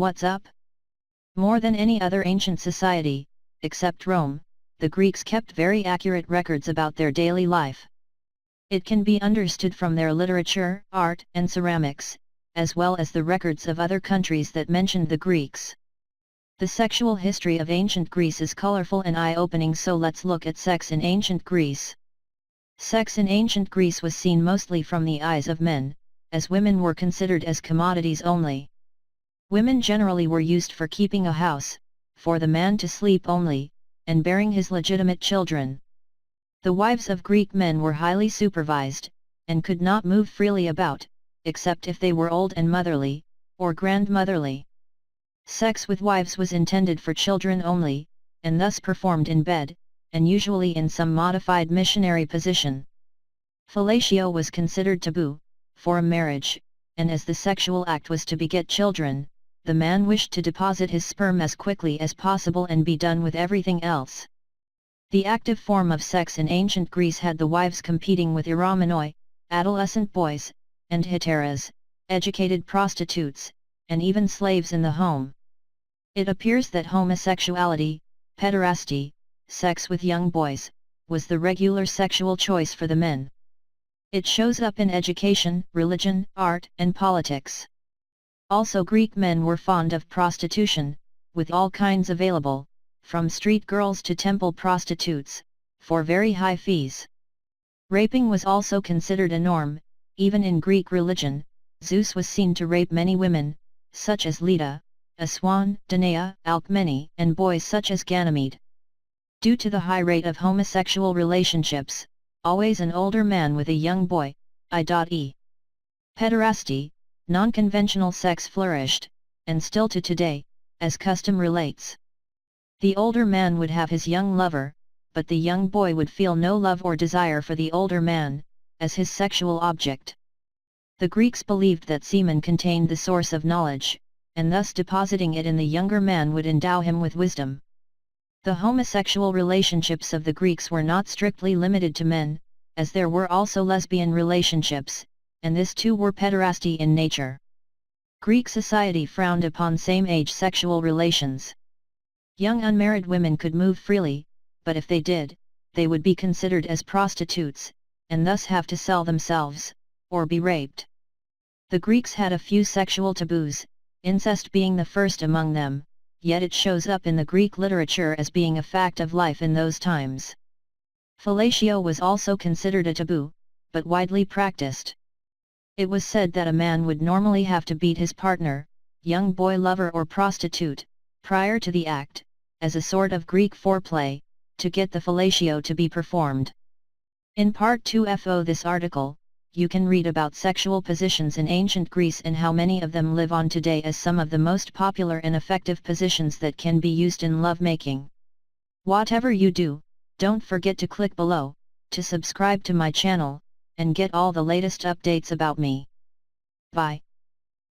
What's up? More than any other ancient society, except Rome, the Greeks kept very accurate records about their daily life. It can be understood from their literature, art, and ceramics, as well as the records of other countries that mentioned the Greeks. The sexual history of ancient Greece is colorful and eye-opening, so let's look at sex in ancient Greece. Sex in ancient Greece was seen mostly from the eyes of men, as women were considered as commodities only. Women generally were used for keeping a house, for the man to sleep only, and bearing his legitimate children. The wives of Greek men were highly supervised, and could not move freely about, except if they were old and motherly, or grandmotherly. Sex with wives was intended for children only, and thus performed in bed, and usually in some modified missionary position. Fellatio was considered taboo, for a marriage, and as the sexual act was to beget children, the man wished to deposit his sperm as quickly as possible and be done with everything else. The active form of sex in ancient Greece had the wives competing with eromenoi, adolescent boys, and heteras, educated prostitutes, and even slaves in the home. It appears that homosexuality, pederasty, sex with young boys, was the regular sexual choice for the men. It shows up in education, religion, art, and politics. Also, Greek men were fond of prostitution, with all kinds available, from street girls to temple prostitutes, for very high fees. Raping was also considered a norm. Even in Greek religion, Zeus was seen to rape many women, such as Leda, a swan, Danae, Alcmene, and boys such as Ganymede. Due to the high rate of homosexual relationships, always an older man with a young boy, i.e. pederasty, non-conventional sex flourished, and still to today, as custom relates. The older man would have his young lover, but the young boy would feel no love or desire for the older man, as his sexual object. The Greeks believed that semen contained the source of knowledge, and thus depositing it in the younger man would endow him with wisdom. The homosexual relationships of the Greeks were not strictly limited to men, as there were also lesbian relationships, and this too were pederasty in nature. Greek society frowned upon same-age sexual relations. Young unmarried women could move freely, but if they did, they would be considered as prostitutes, and thus have to sell themselves, or be raped. The Greeks had a few sexual taboos, incest being the first among them, yet it shows up in the Greek literature as being a fact of life in those times. Fellatio was also considered a taboo, but widely practiced. It was said that a man would normally have to beat his partner, young boy lover or prostitute, prior to the act, as a sort of Greek foreplay, to get the fellatio to be performed. In Part 2 of this article, you can read about sexual positions in ancient Greece and how many of them live on today as some of the most popular and effective positions that can be used in lovemaking. Whatever you do, don't forget to click below, to subscribe to my channel, and get all the latest updates about me. Bye.